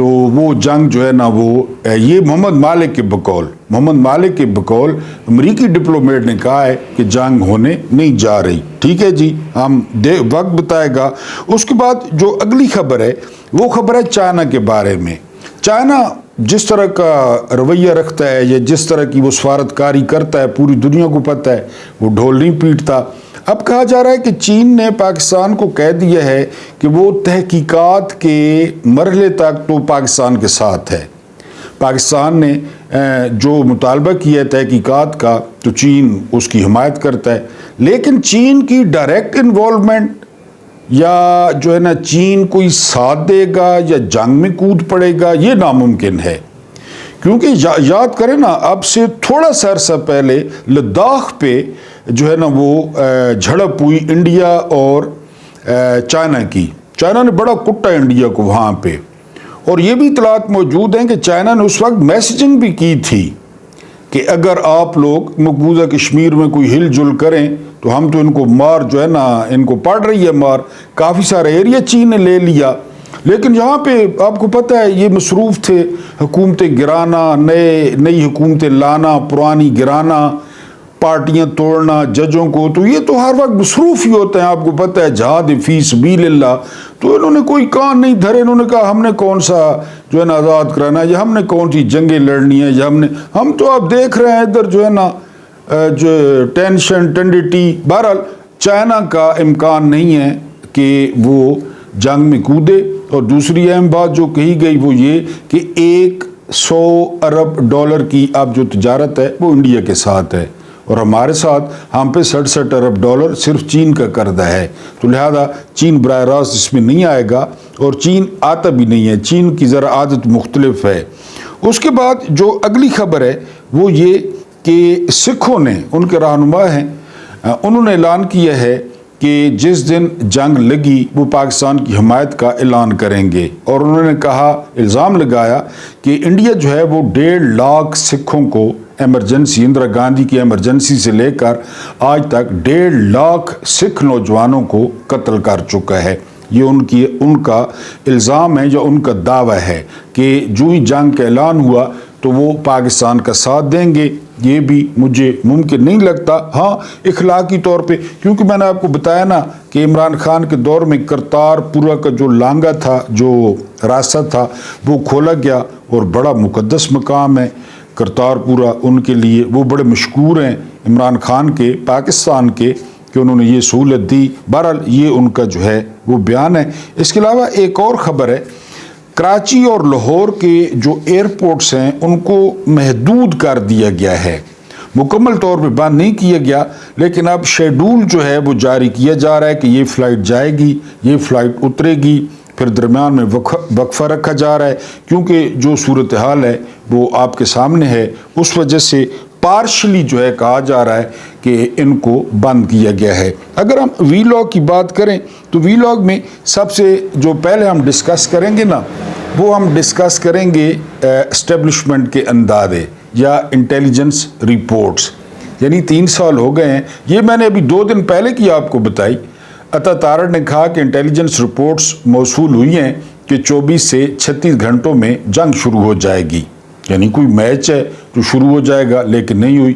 تو وہ جنگ جو ہے نا وہ یہ محمد مالک کے بقول امریکی ڈپلومیٹ نے کہا ہے کہ جنگ ہونے نہیں جا رہی. ٹھیک ہے جی، ہم وقت بتائے گا. اس کے بعد جو اگلی خبر ہے وہ خبر ہے چائنا کے بارے میں. چائنا جس طرح کا رویہ رکھتا ہے یا جس طرح کی وہ سفارتکاری کرتا ہے پوری دنیا کو پتہ ہے، وہ ڈھول نہیں پیٹتا. اب کہا جا رہا ہے کہ چین نے پاکستان کو کہہ دیا ہے کہ وہ تحقیقات کے مرحلے تک تو پاکستان کے ساتھ ہے. پاکستان نے جو مطالبہ کیا ہے تحقیقات کا تو چین اس کی حمایت کرتا ہے، لیکن چین کی ڈائریکٹ انوالومنٹ یا جو ہے نا چین کوئی ساتھ دے گا یا جنگ میں کود پڑے گا یہ ناممکن ہے. کیونکہ یاد کریں نا، اب سے تھوڑا سا عرصہ پہلے لداخ پہ جو ہے نا وہ جھڑپ ہوئی انڈیا اور چائنا کی. چائنا نے بڑا کٹا انڈیا کو وہاں پہ، اور یہ بھی اطلاعات موجود ہیں کہ چائنا نے اس وقت میسیجنگ بھی کی تھی کہ اگر آپ لوگ مقبوضہ کشمیر میں کوئی ہل جل کریں تو ہم تو ان کو مار جو ہے نا ان کو پڑ رہی ہے مار. کافی سارا ایریا چین نے لے لیا، لیکن یہاں پہ آپ کو پتہ ہے یہ مصروف تھے حکومتیں گرانا، نئی حکومتیں لانا، پرانی گرانا، پارٹیاں توڑنا، ججوں کو. تو یہ تو ہر وقت مصروف ہی ہوتے ہیں، آپ کو پتہ ہے، جہاد فی سبیل اللہ. تو انہوں نے کوئی کان نہیں دھرے. انہوں نے کہا ہم نے کون سا جو ہے نا آزاد کرانا ہے، یا ہم نے کون سی جنگیں لڑنی ہے، یا ہم تو آپ دیکھ رہے ہیں ادھر جو ہے نا جو ٹینشن ٹینڈیٹی. بہرحال چائنا کا امکان نہیں ہے کہ وہ جنگ میں کودے. اور دوسری اہم بات جو کہی گئی وہ یہ کہ 100 ارب ڈالر کی اب جو تجارت ہے وہ انڈیا کے ساتھ ہے، اور ہمارے ساتھ ہم پہ 67 ارب ڈالر صرف چین کا قرض ہے. تو لہذا چین براہ راست اس میں نہیں آئے گا، اور چین آتا بھی نہیں ہے. چین کی ذرا عادت مختلف ہے. اس کے بعد جو اگلی خبر ہے وہ یہ کہ سکھوں نے، ان کے رہنما ہیں، انہوں نے اعلان کیا ہے کہ جس دن جنگ لگی وہ پاکستان کی حمایت کا اعلان کریں گے. اور انہوں نے کہا، الزام لگایا کہ انڈیا جو ہے وہ 1.5 لاکھ سکھوں کو ایمرجنسی، اندرا گاندھی کی ایمرجنسی سے لے کر آج تک 1.5 لاکھ سکھ نوجوانوں کو قتل کر چکا ہے. یہ ان کا الزام ہے یا ان کا دعویٰ ہے کہ جو ہی جنگ کا اعلان ہوا تو وہ پاکستان کا ساتھ دیں گے. یہ بھی مجھے ممکن نہیں لگتا. ہاں اخلاقی طور پہ، کیونکہ میں نے آپ کو بتایا نا کہ عمران خان کے دور میں کرتار پورا کا جو لانگا تھا، جو راستہ تھا، وہ کھولا گیا، اور بڑا مقدس مقام ہے کرتار پورا ان کے لیے. وہ بڑے مشکور ہیں عمران خان کے، پاکستان کے، کہ انہوں نے یہ سہولت دی. بہرحال یہ ان کا جو ہے وہ بیان ہے. اس کے علاوہ ایک اور خبر ہے، کراچی اور لاہور کے جو ایئرپورٹس ہیں ان کو محدود کر دیا گیا ہے. مکمل طور پہ بند نہیں کیا گیا، لیکن اب شیڈول جو ہے وہ جاری کیا جا رہا ہے کہ یہ فلائٹ جائے گی، یہ فلائٹ اترے گی، پھر درمیان میں وقفہ رکھا جا رہا ہے. کیونکہ جو صورتحال ہے وہ آپ کے سامنے ہے، اس وجہ سے پارشلی جو ہے کہا جا رہا ہے کہ ان کو بند کیا گیا ہے. اگر ہم وی لاگ کی بات کریں تو وی لاگ میں سب سے جو پہلے ہم ڈسکس کریں گے نا، وہ ہم ڈسکس کریں گے اسٹیبلشمنٹ کے اندازے یا انٹیلیجنس رپورٹس. یعنی 3 سال ہو گئے ہیں، یہ میں نے ابھی 2 دن پہلے کی آپ کو بتائی. عطا تارڑ نے کہا کہ انٹیلیجنس رپورٹس موصول ہوئی ہیں کہ 24 سے 36 گھنٹوں میں جنگ شروع ہو جائے گی. یعنی کوئی میچ ہے تو شروع ہو جائے گا، لیکن نہیں ہوئی.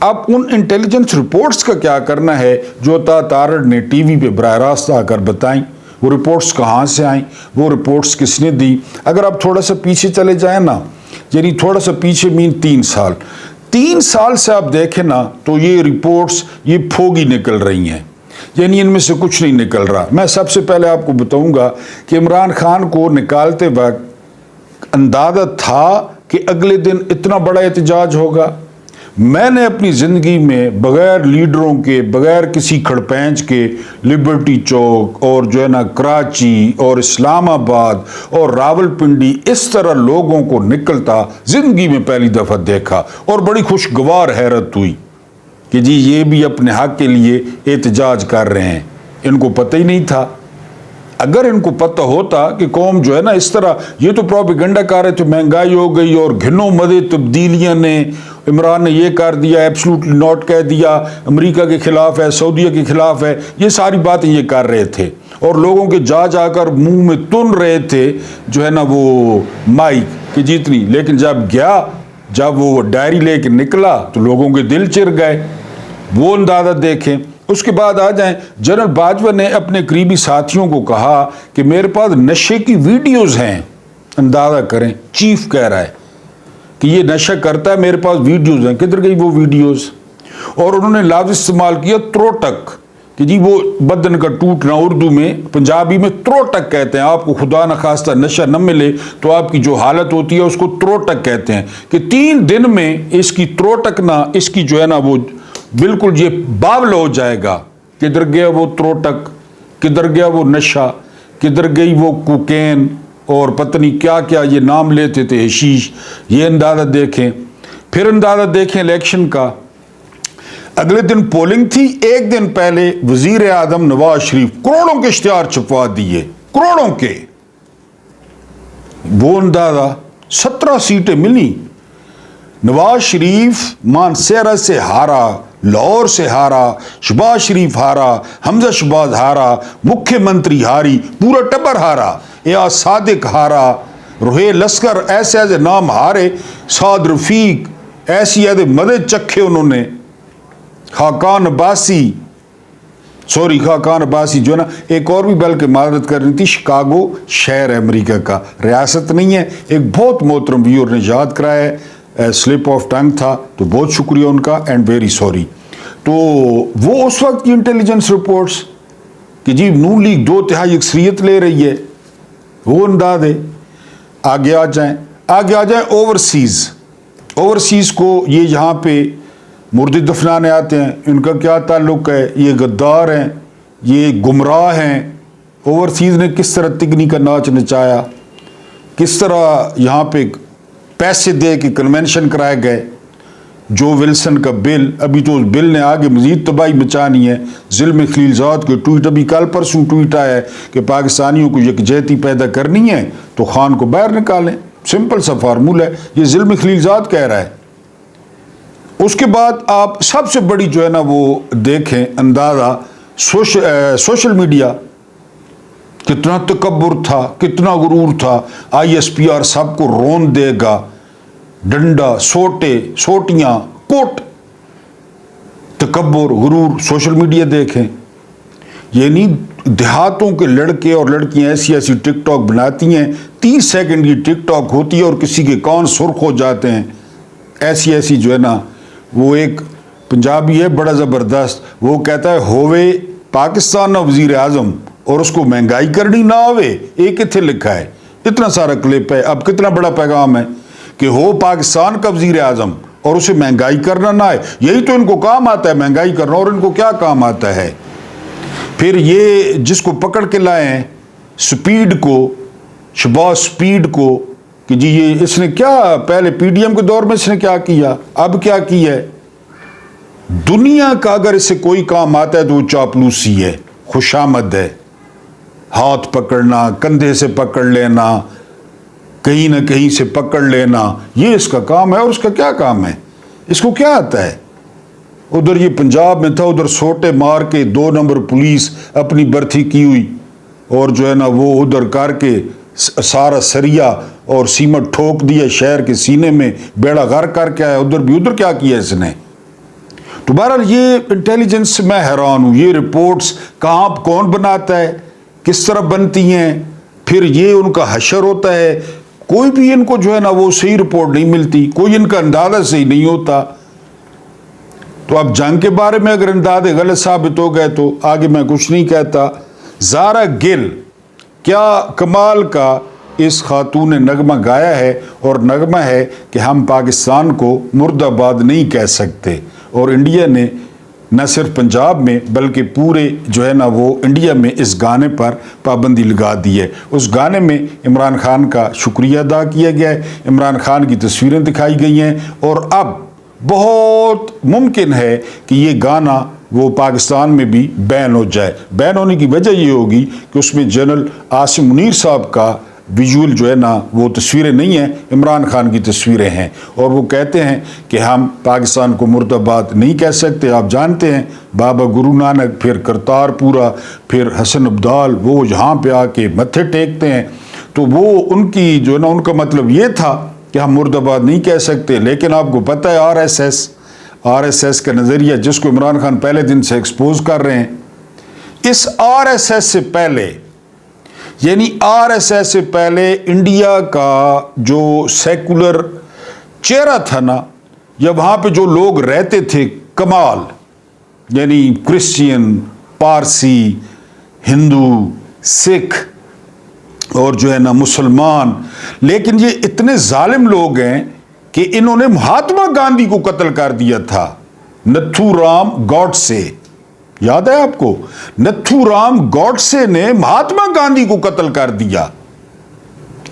اب ان انٹیلیجنس رپورٹس کا کیا کرنا ہے جو عطا تارڑ نے ٹی وی پہ براہ راست آ کر بتائیں؟ وہ رپورٹس کہاں سے آئیں؟ وہ رپورٹس کس نے دی؟ اگر آپ تھوڑا سا پیچھے چلے جائیں نا، یعنی تھوڑا سا پیچھے 3 سال سے آپ دیکھیں نا تو یہ رپورٹس یہ پھوگی نکل رہی ہیں. یعنی ان میں سے کچھ نہیں نکل رہا. میں سب سے پہلے آپ کو بتاؤں گا کہ عمران خان کو نکالتے وقت اندازہ تھا کہ اگلے دن اتنا بڑا احتجاج ہوگا. میں نے اپنی زندگی میں بغیر لیڈروں کے، بغیر کسی کھڑپینچ کے لبرٹی چوک اور جو ہے نا کراچی اور اسلام آباد اور راول پنڈی اس طرح لوگوں کو نکلتا زندگی میں پہلی دفعہ دیکھا، اور بڑی خوشگوار حیرت ہوئی کہ جی یہ بھی اپنے حق کے لیے احتجاج کر رہے ہیں. ان کو پتہ ہی نہیں تھا. اگر ان کو پتہ ہوتا کہ قوم جو ہے نا اس طرح، یہ تو پروپیگنڈا کر رہے تھے مہنگائی ہو گئی اور گھنوں مدے تبدیلیاں نے، عمران نے یہ کر دیا، ایبسلوٹلی ناٹ کہہ دیا، امریکہ کے خلاف ہے، سعودیہ کے خلاف ہے، یہ ساری باتیں یہ کر رہے تھے. اور لوگوں کے جا کر منہ میں تن رہے تھے جو ہے نا وہ مائک کہ جتنی، لیکن جب وہ ڈائری لے کے نکلا تو لوگوں کے دل چر گئے. وہ اندازہ دیکھیں. اس کے بعد آ جائیں، جنرل باجوہ نے اپنے قریبی ساتھیوں کو کہا کہ میرے پاس نشے کی ویڈیوز ہیں. اندازہ کریں، چیف کہہ رہا ہے کہ یہ نشہ کرتا ہے، میرے پاس ویڈیوز ہیں. کدھر گئی وہ ویڈیوز؟ اور انہوں نے لفظ استعمال کیا تروٹک، کہ جی وہ بدن کا ٹوٹنا، اردو میں پنجابی میں تروٹک کہتے ہیں. آپ کو خدا نخواستہ نشہ نہ ملے تو آپ کی جو حالت ہوتی ہے اس کو تروٹک کہتے ہیں، کہ 3 دن میں اس کی تروٹک نہ، اس کی جو ہے نا وہ بالکل یہ باول ہو جائے گا. کدھر گیا وہ تروٹک، کدھر گیا وہ نشہ، کدھر گئی وہ کوکین اور پتہ نہیں کیا کیا یہ نام لیتے تھے، حشیش. یہ اندازہ دیکھیں. پھر اندازہ دیکھیں الیکشن کا. اگلے دن پولنگ تھی، ایک دن پہلے وزیر اعظم نواز شریف کروڑوں کے اشتہار چھپوا دیے، کروڑوں کے. وہ اندازہ 17 سیٹیں ملی. نواز شریف مانسہرہ سے ہارا، لاہور سے ہارا، شہباز شریف ہارا، حمزہ شہباز ہارا، مکھیہ منتری ہاری، پورا ٹبر ہارا، ایاز صادق ہارا، روہیل لشکر، ایسے ایسے نام ہارے، سعد رفیق، ایسی ایسے مدد چکھے انہوں نے. خاقان عباسی جو ہے نا، ایک اور بھی بلکہ معذرت کرنی تھی، شکاگو شہر امریکہ کا، ریاست نہیں ہے. ایک بہت محترم ویور نے یاد کرایا ہے، سلپ آف ٹنگ تھا، تو بہت شکریہ ان کا، اینڈ ویری سوری. تو وہ اس وقت کی انٹیلیجنس رپورٹس کہ جی نون لیگ 2/3 اکثریت لے رہی ہے، وہ انداز ہے. آگے آ جائیں اوورسیز کو. یہ یہاں پہ مردے دفنانے آتے ہیں، ان کا کیا تعلق ہے؟ یہ غدار ہیں، یہ گمراہ ہیں. اوورسیز نے کس طرح تگنی کا ناچ نچایا، کس طرح یہاں پہ پیسے دے کے کنونشن کرائے گئے. جو ولسن کا بل، ابھی تو اس بل نے آگے مزید تباہی مچانی ہے. ظلم خلیلزاد کے ٹویٹ، ابھی کل پرسوں ٹویٹ آیا ہے کہ پاکستانیوں کو یکجہتی پیدا کرنی ہے تو خان کو باہر نکالیں. سمپل سا فارمولہ ہے، یہ ظلم خلیلزاد کہہ رہا ہے. اس کے بعد آپ سب سے بڑی جو ہے نا وہ دیکھیں اندازہ سوشل میڈیا، کتنا تکبر تھا، کتنا غرور تھا. ISPR سب کو رون دے گا، ڈنڈا، سوٹے، سوٹیاں، کوٹ. تکبر، غرور. سوشل میڈیا دیکھیں، یعنی دیہاتوں کے لڑکے اور لڑکیاں ایسی ٹک ٹاک بناتی ہیں، 30 سیکنڈ کی ٹک ٹاک ہوتی ہے اور کسی کے کان سرخ ہو جاتے ہیں. ایسی جو ہے نا، وہ ایک پنجابی ہے بڑا زبردست، وہ کہتا ہے ہووے پاکستان نہ وزیر اعظم اور اس کو مہنگائی کرنی نہ ہوئے. ایک اتنے لکھا ہے، اتنا سارا کلپ ہے. اب کتنا بڑا پیغام ہے کہ ہو پاکستان کا وزیر اعظم اور اسے مہنگائی کرنا نہ آئے. یہی تو ان کو کام آتا ہے، مہنگائی کرنا. اور ان کو کیا کام آتا ہے؟ پھر یہ جس کو پکڑ کے لائے ہیں سپیڈ کو، شہباز سپیڈ کو، کہ جی یہ اس نے کیا پہلے PDM کے دور میں اس نے کیا کیا، اب کیا کیا ہے. دنیا کا اگر اسے کوئی کام آتا ہے تو وہ چاپلوسی ہے، خوشامد ہے. ہاتھ پکڑنا، کندھے سے پکڑ لینا، کہیں نہ کہیں سے پکڑ لینا، یہ اس کا کام ہے. اور اس کا کیا کام ہے؟ اس کو کیا آتا ہے؟ ادھر یہ پنجاب میں تھا، ادھر سوٹے مار کے 2 نمبر پولیس اپنی برتھی کی ہوئی، اور جو ہے نا وہ ادھر کر کے سارا سریا اور سیمٹ ٹھوک دیا شہر کے سینے میں، بیڑا غرق کر کے آیا. ادھر کیا کیا اس نے؟ تو بہرحال یہ انٹیلیجنس سے میں حیران ہوں. یہ رپورٹس کہاں کون بناتا ہے، کس طرح بنتی ہیں، پھر یہ ان کا حشر ہوتا ہے. کوئی بھی ان کو جو ہے نا وہ صحیح رپورٹ نہیں ملتی، کوئی ان کا اندازہ صحیح نہیں ہوتا. تو اب جنگ کے بارے میں اگر اندازے غلط ثابت ہو گئے تو آگے میں کچھ نہیں کہتا. زارا گل، کیا کمال کا اس خاتون نے نغمہ گایا ہے، اور نغمہ ہے کہ ہم پاکستان کو مرد آباد نہیں کہہ سکتے. اور انڈیا نے نہ صرف پنجاب میں بلکہ پورے جو ہے نا وہ انڈیا میں اس گانے پر پابندی لگا دی ہے. اس گانے میں عمران خان کا شکریہ ادا کیا گیا ہے، عمران خان کی تصویریں دکھائی گئی ہیں، اور اب بہت ممکن ہے کہ یہ گانا وہ پاکستان میں بھی بین ہو جائے. بین ہونے کی وجہ یہ ہوگی کہ اس میں جنرل عاصم منیر صاحب کا ویژول جو ہے نا وہ تصویریں نہیں ہیں، عمران خان کی تصویریں ہیں، اور وہ کہتے ہیں کہ ہم پاکستان کو مرد آباد نہیں کہہ سکتے۔ آپ جانتے ہیں بابا گرو نانک، پھر کرتار پورا، پھر حسن عبدال، وہ یہاں پہ آ کے متھے ٹیکتے ہیں، تو وہ ان کی جو ہے نا ان کا مطلب یہ تھا کہ ہم مرد آباد نہیں کہہ سکتے۔ لیکن آپ کو پتہ ہے آر ایس ایس کا نظریہ جس کو عمران خان پہلے دن سے ایکسپوز کر رہے ہیں، اس آر ایس ایس سے پہلے، یعنی آر ایس ایس سے پہلے انڈیا کا جو سیکولر چہرہ تھا نا، یا وہاں پہ جو لوگ رہتے تھے کمال، یعنی کرسچین، پارسی، ہندو، سکھ اور جو ہے نا مسلمان، لیکن یہ اتنے ظالم لوگ ہیں کہ انہوں نے مہاتما گاندھی کو قتل کر دیا تھا، نتھو رام گوڈسے، یاد ہے آپ کو؟ نتھو رام گوڈسے نے مہاتما گاندھی کو قتل کر دیا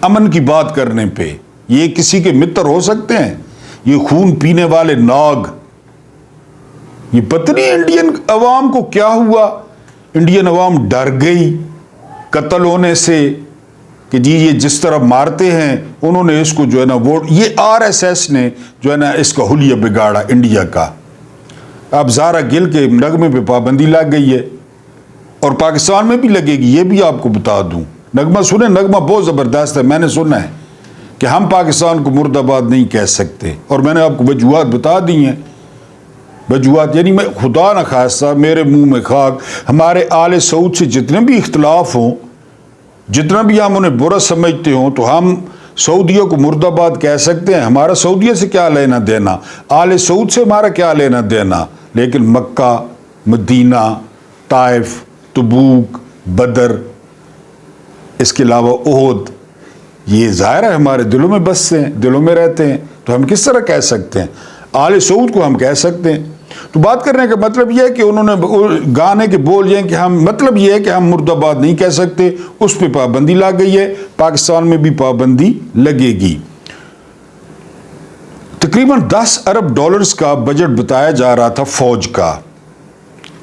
امن کی بات کرنے پہ۔ یہ کسی کے متر ہو سکتے ہیں؟ یہ خون پینے والے ناگ۔ یہ پتہ نہیں انڈین عوام کو کیا ہوا، انڈین عوام ڈر گئی قتل ہونے سے کہ جی یہ جس طرح مارتے ہیں، انہوں نے اس کو جو ہے نا ووٹ، یہ آر ایس ایس نے جو ہے نا اس کا حلیہ بگاڑا انڈیا کا۔ اب زارا گل کے نغمے پہ پابندی لگ گئی ہے، اور پاکستان میں بھی لگے گی، یہ بھی آپ کو بتا دوں۔ نغمہ سنیں، نغمہ بہت زبردست ہے، میں نے سنا ہے کہ ہم پاکستان کو مرد آباد نہیں کہہ سکتے، اور میں نے آپ کو وجوہات بتا دی ہیں۔ وجوہات یعنی میں خدا نہ خواستہ میرے منہ میں خاک، ہمارے آل سعود سے جتنے بھی اختلاف ہوں، جتنا بھی ہم انہیں برا سمجھتے ہوں، تو ہم سعودیہ کو مرد آباد کہہ سکتے ہیں؟ ہمارا سعودیہ سے کیا لینا دینا، آل سعود سے ہمارا کیا لینا دینا؟ لیکن مکہ، مدینہ، طائف، تبوک، بدر، اس کے علاوہ احد، یہ ظاہر ہے ہمارے دلوں میں بستے ہیں، دلوں میں رہتے ہیں، تو ہم کس طرح کہہ سکتے ہیں؟ آل سعود کو ہم کہہ سکتے ہیں۔ تو بات کرنے کا مطلب یہ ہے کہ انہوں نے گانے کے بول یہ کہ ہم، مطلب یہ ہے کہ ہم مرد آباد نہیں کہہ سکتے، اس پہ پابندی لگ گئی ہے، پاکستان میں بھی پابندی لگے گی۔ تقریباً $10 ارب کا بجٹ بتایا جا رہا تھا فوج کا،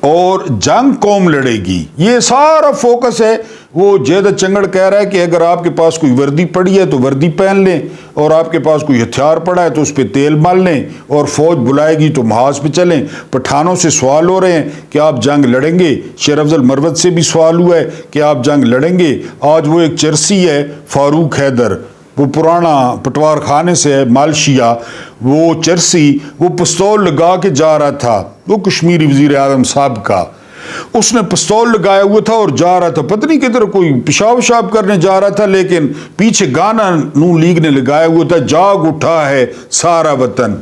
اور جنگ قوم لڑے گی، یہ سارا فوکس ہے۔ وہ جیدہ چنگڑ کہہ رہا ہے کہ اگر آپ کے پاس کوئی وردی پڑی ہے تو وردی پہن لیں، اور آپ کے پاس کوئی ہتھیار پڑا ہے تو اس پہ تیل مال لیں، اور فوج بلائے گی تو محاذ پہ چلیں۔ پٹھانوں سے سوال ہو رہے ہیں کہ آپ جنگ لڑیں گے، شیر افضل مروت سے بھی سوال ہوا ہے کہ آپ جنگ لڑیں گے۔ آج وہ ایک چرسی ہے فاروق حیدر، وہ پرانا پٹوار خانے سے ہے، مالشیا، وہ چرسی، وہ پستول لگا کے جا رہا تھا، وہ کشمیری وزیر اعظم صاحب کا، اس نے پستول لگایا ہوا تھا اور جا رہا تھا، پتہ نہیں کدھر کوئی پیشاب وشاب کرنے جا رہا تھا، لیکن پیچھے گانا نون لیگ نے لگایا ہوا تھا، جاگ اٹھا ہے سارا وطن۔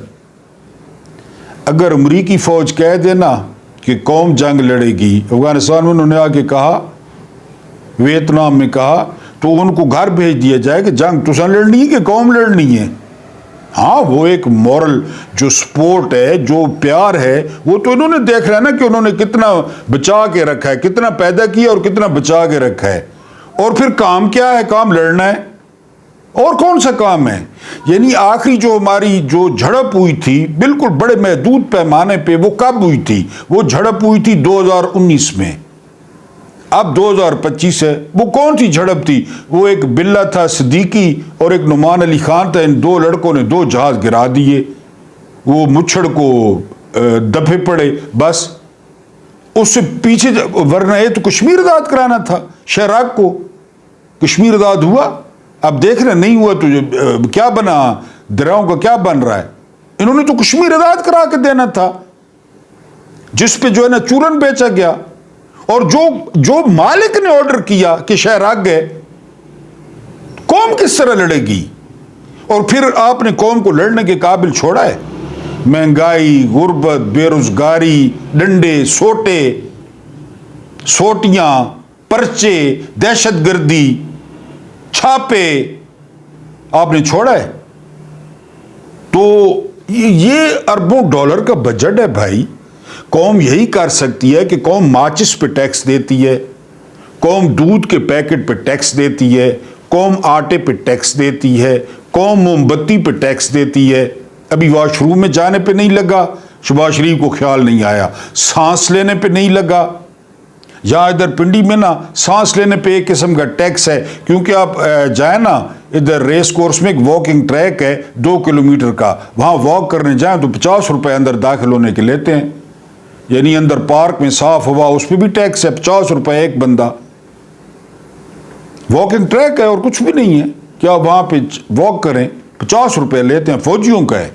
اگر امریکی فوج کہہ دینا کہ قوم جنگ لڑے گی، افغانستان میں انہوں نے آ کے کہا، ویتنام میں کہا، تو ان کو گھر بھیج دیا جائے کہ جنگ تو لڑنی ہے کہ قوم لڑنی ہے۔ ہاں، وہ ایک مورل جو سپورٹ ہے، جو پیار ہے، وہ تو انہوں نے دیکھ رہا ہے نا کہ انہوں نے کتنا بچا کے رکھا ہے، کتنا پیدا کیا اور کتنا بچا کے رکھا ہے۔ اور پھر کام کیا ہے؟ کام لڑنا ہے، اور کون سا کام ہے؟ یعنی آخری جو ہماری جو جھڑپ ہوئی تھی بالکل بڑے محدود پیمانے پہ، وہ کب ہوئی تھی؟ وہ جھڑپ ہوئی تھی 2019 میں، اب 2025 ہے۔ وہ کون سی جھڑپ تھی؟ وہ ایک بلہ تھا صدیقی اور ایک نعمان علی خان تھا، ان دو لڑکوں نے 2 جہاز گرا دیے، وہ مچھڑ کو دبے پڑے، بس اس سے پیچھے، ورنہ یہ تو کشمیر آزاد کرانا تھا شہراگ کو۔ کشمیر آزاد ہوا؟ اب دیکھ رہے نہیں ہوا تو کیا بنا، دریاؤں کا کیا بن رہا ہے؟ انہوں نے تو کشمیر آزاد کرا کے دینا تھا، جس پہ جو ہے نا چورن بیچا گیا، اور جو مالک نے آرڈر کیا کہ شہراگ گئے، قوم کس طرح لڑے گی؟ اور پھر آپ نے قوم کو لڑنے کے قابل چھوڑا ہے؟ مہنگائی، غربت، بے روزگاری، ڈنڈے، سوٹے، سوٹیاں، پرچے، دہشت گردی، چھاپے، آپ نے چھوڑا ہے؟ تو یہ اربوں ڈالر کا بجٹ ہے بھائی۔ قوم یہی کر سکتی ہے کہ قوم ماچس پہ ٹیکس دیتی ہے، قوم دودھ کے پیکٹ پہ ٹیکس دیتی ہے، قوم آٹے پہ ٹیکس دیتی ہے، قوم موم بتی پہ ٹیکس دیتی ہے۔ ابھی واش روم میں جانے پہ نہیں لگا، شہباز شریف کو خیال نہیں آیا، سانس لینے پہ نہیں لگا، یہاں ادھر پنڈی میں نا سانس لینے پہ ایک قسم کا ٹیکس ہے، کیونکہ آپ جائیں نا ادھر ریس کورس میں ایک واکنگ ٹریک ہے 2 کلومیٹر کا، وہاں واک کرنے جائیں تو 50 روپے اندر داخل ہونے کے لیتے ہیں، یعنی اندر پارک میں صاف ہوا اس پہ بھی ٹیکس ہے 50 روپے ایک بندہ۔ واکنگ ٹریک ہے اور کچھ بھی نہیں ہے کہ آپ وہاں پہ واک کریں، 50 روپے لیتے ہیں، فوجیوں کا ہے۔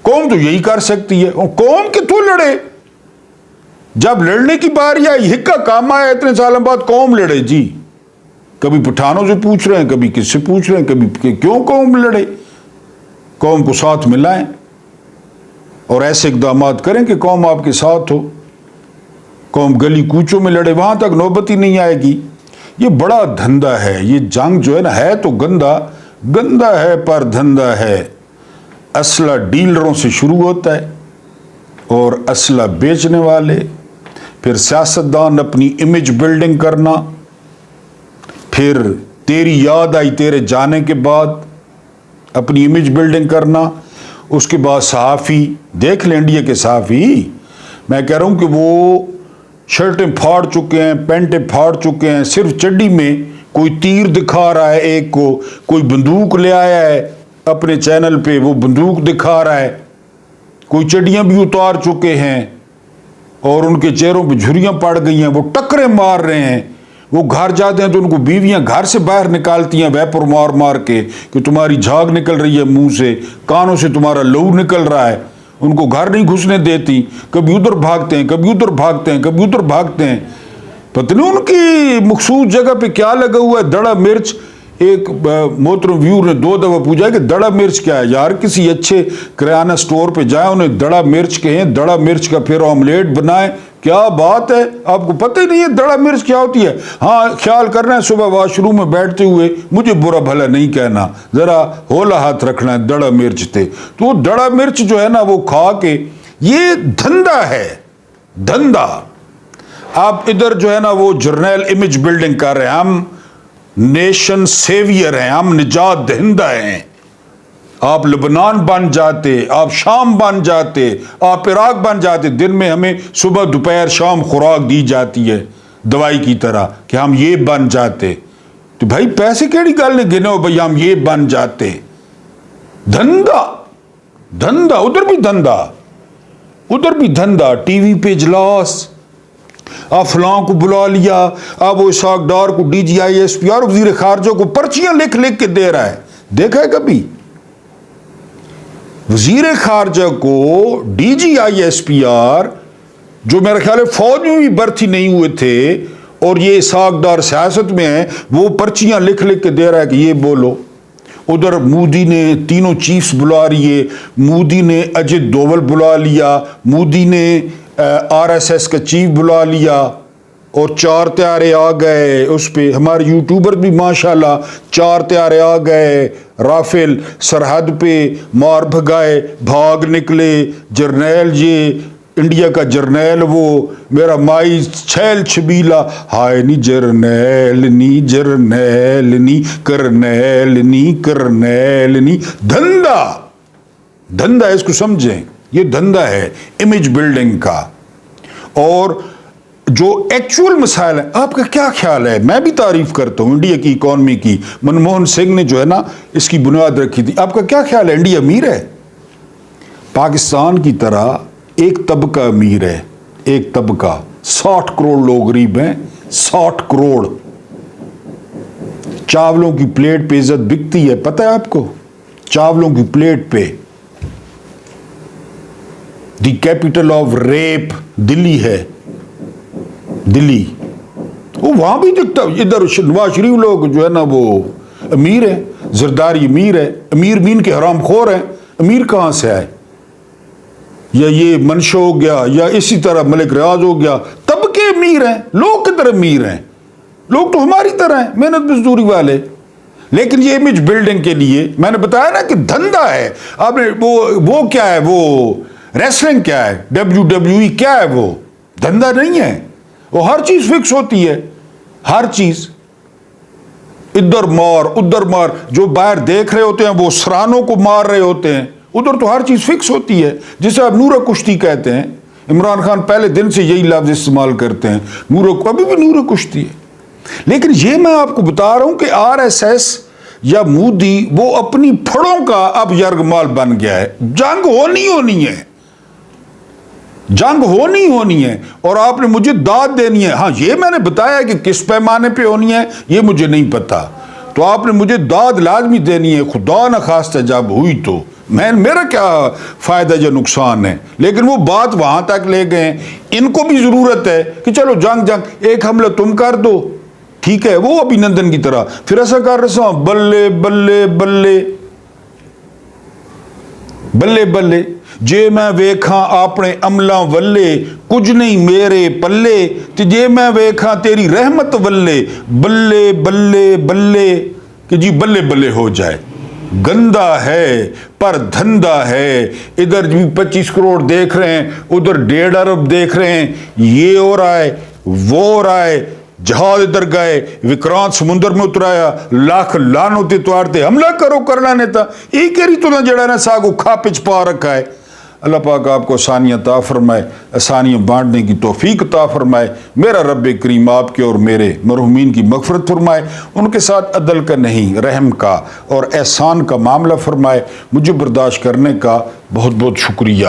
قوم تو یہی کر سکتی ہے، اور قوم کے تو لڑے، جب لڑنے کی باری آئی ہکا کام آیا اتنے سالوں بعد قوم لڑے جی، کبھی پٹھانوں سے پوچھ رہے ہیں، کبھی کس سے پوچھ رہے ہیں، کبھی کیوں قوم لڑے؟ قوم کو ساتھ ملائیں اور ایسے اقدامات کریں کہ قوم آپ کے ساتھ ہو۔ قوم گلی کوچوں میں لڑے، وہاں تک نوبت ہی نہیں آئے گی۔ یہ بڑا دھندہ ہے، یہ جنگ جو ہے نا، ہے تو گندہ ہے پر دھندہ ہے۔ اسلحہ ڈیلروں سے شروع ہوتا ہے اور اسلحہ بیچنے والے، پھر سیاستدان اپنی امیج بلڈنگ کرنا، پھر تیری یاد آئی تیرے جانے کے بعد اپنی امیج بلڈنگ کرنا، اس کے بعد صحافی دیکھ لیں، انڈیا کے صحافی میں کہہ رہا ہوں کہ وہ شرٹیں پھاڑ چکے ہیں، پینٹیں پھاڑ چکے ہیں، صرف چڈی میں کوئی تیر دکھا رہا ہے، ایک کو کوئی بندوق لے آیا ہے اپنے چینل پہ، وہ بندوق دکھا رہا ہے، کوئی چڈیاں بھی اتار چکے ہیں اور ان کے چہروں پہ جھریاں پڑ گئی ہیں، وہ ٹکریں مار رہے ہیں۔ وہ گھر جاتے ہیں تو ان کو بیویاں گھر سے باہر نکالتی ہیں ویپر مار مار کے کہ تمہاری جھاگ نکل رہی ہے منہ سے، کانوں سے تمہارا لہو نکل رہا ہے، ان کو گھر نہیں گھسنے دیتی، کبھی ادھر بھاگتے ہیں، کبھی ادھر بھاگتے ہیں، کبھی ادھر بھاگتے ہیں، پتہ نہیں ان کی مخصوص جگہ پہ کیا لگا ہوا ہے۔ دڑا مرچ، ایک محترم ویور نے 2 دفعہ پوچھا کہ دڑا مرچ کیا ہے؟ یار کسی اچھے کریانہ سٹور پہ جائیں، انہیں دڑا مرچ کہیں، دڑا مرچ کا پھر آملیٹ بنائیں، کیا بات ہے، آپ کو پتہ ہی نہیں ہے دڑا مرچ کیا ہوتی ہے؟ ہاں خیال کرنا ہے صبح واش روم میں بیٹھتے ہوئے مجھے برا بھلا نہیں کہنا، ذرا ہولا ہاتھ رکھنا ہے، دڑا مرچ تھے۔ تو وہ دڑا مرچ جو ہے نا وہ کھا کے، یہ دھندہ ہے، دھندہ۔ آپ ادھر جو ہے نا وہ جرنیل امیج بلڈنگ کر رہے ہیں، ہم نیشن سیویئر ہیں، ہم نجات دہندہ ہیں۔ آپ لبنان بن جاتے، آپ شام بن جاتے، آپ عراق بن جاتے، دن میں ہمیں صبح دوپہر شام خوراک دی جاتی ہے دوائی کی طرح کہ ہم یہ بن جاتے، تو بھائی پیسے کیڑی گل نے گنے ہو بھائی ہم یہ بن جاتے؟ دھندہ دھندہ، ادھر بھی دھندہ، ادھر بھی دھندہ، ٹی وی پہ اجلاس، آپ فلاں کو بلا لیا، آپ وہ اسحاق ڈار کو ڈی جی آئی ایس پی اور وزیر خارجہ کو پرچیاں لکھ لکھ کے دے رہا ہے، دیکھا ہے کبھی؟ وزیر خارجہ کو D G I S P R جو میرا خیال ہے فوج میں بھی برتی نہیں ہوئے تھے اور یہ اسحاق ڈار سیاست میں ہیں، وہ پرچیاں لکھ لکھ کے دے رہا ہے کہ یہ بولو۔ ادھر مودی نے تینوں چیفز بلا لیے، مودی نے اجت دوول بلا لیا، مودی نے آر ایس ایس کا چیف بلا لیا اور 4 طیارے آ گئے اس پہ، ہمارے یوٹیوبر بھی ماشاءاللہ 4 طیارے آ گئے، رافیل سرحد پہ مار بھگائے، بھاگ نکلے، جرنیل یہ انڈیا کا جرنیل وہ میرا مائی چھیل چھبیلا، ہائے نی جرنیل نی جرنیل نی کرنیل نی کرنیل نی، دھندہ دھندہ، اس کو سمجھیں، یہ دھندہ ہے امیج بلڈنگ کا۔ اور جو ایکچول مسائل ہیں، آپ کا کیا خیال ہے؟ میں بھی تعریف کرتا ہوں انڈیا کی اکانومی کی، منموہن سنگھ نے جو ہے نا اس کی بنیاد رکھی تھی۔ آپ کا کیا خیال ہے؟ انڈیا امیر ہے؟ پاکستان کی طرح ایک طبقہ امیر ہے، ایک طبقہ، 60 کروڑ لوگ غریب ہیں، 60 کروڑ۔ چاولوں کی پلیٹ پہ عزت بکتی ہے، پتہ ہے آپ کو؟ چاولوں کی پلیٹ پہ۔ دی کیپٹل آف ریپ دلی ہے، دلی، وہ وہاں بھی دکھتا، ادھر نواز شریف لوگ جو ہے نا وہ امیر ہیں، زرداری امیر ہے، امیر مین کے حرام خور ہیں، امیر کہاں سے آئے؟ یا یہ منشو ہو گیا، یا اسی طرح ملک ریاض ہو گیا، طبقے امیر ہیں، لوگ کدھر امیر ہیں؟ لوگ تو ہماری طرح ہیں، محنت مزدوری والے۔ لیکن یہ امیج بلڈنگ کے لیے میں نے بتایا نا کہ دھندہ ہے۔ آپ نے وہ کیا ہے، وہ ریسلنگ کیا ہے، WWE کیا ہے، وہ دھندہ نہیں ہے، وہ ہر چیز فکس ہوتی ہے، ہر چیز، ادھر مار ادھر مار، جو باہر دیکھ رہے ہوتے ہیں وہ سرانوں کو مار رہے ہوتے ہیں، ادھر تو ہر چیز فکس ہوتی ہے، جسے آپ نورہ کشتی کہتے ہیں۔ عمران خان پہلے دن سے یہی لفظ استعمال کرتے ہیں، نور، ابھی بھی نور کشتی ہے۔ لیکن یہ میں آپ کو بتا رہا ہوں کہ RSS یا مودی وہ اپنی پھڑوں کا اب یرغمال بن گیا ہے۔ جنگ ہونی ہے، جنگ ہونی ہے، اور آپ نے مجھے داد دینی ہے۔ ہاں یہ میں نے بتایا کہ کس پیمانے پہ ہونی ہے یہ مجھے نہیں پتا، تو آپ نے مجھے داد لازمی دینی ہے، خدا نہ خواستہ جب ہوئی تو میرا کیا فائدہ یا نقصان ہے۔ لیکن وہ بات وہاں تک لے گئے، ان کو بھی ضرورت ہے کہ چلو جنگ ایک حملہ تم کر دو، ٹھیک ہے، وہ ابھی نندن کی طرح پھر ایسا کر رہا ہوں، بلے بلے بلے بلے بلے جے میں ویکھاں اپنے عملاں ولے، کچھ نہیں میرے پلے، تے جے میں ویکھاں تیری رحمت ولے، بلے بلے بلے، کہ جی بلے بلے ہو جائے۔ گندا ہے پر دھندا ہے، ادھر بھی 25 کروڑ دیکھ رہے ہیں، ادھر 1.5 ارب دیکھ رہے ہیں، یہ ہو رہا ہے وہ ہو رہا ہے، جہاز ادھر گئے، وکرانت سمندر میں اترایا، لاکھ لانوں تے توارتے حملہ کرو کرنا نہیں تھا، ایک کہہ رہی تو نہ جڑا نا ساگو کھا پچ پا رکھا ہے۔ اللہ پاک آپ کو آسانیاں عطا فرمائے، آسانیاں بانٹنے کی توفیق عطا فرمائے۔ میرا رب کریم آپ کے اور میرے مرحومین کی مغفرت فرمائے، ان کے ساتھ عدل کا نہیں رحم کا اور احسان کا معاملہ فرمائے۔ مجھے برداشت کرنے کا بہت بہت شکریہ۔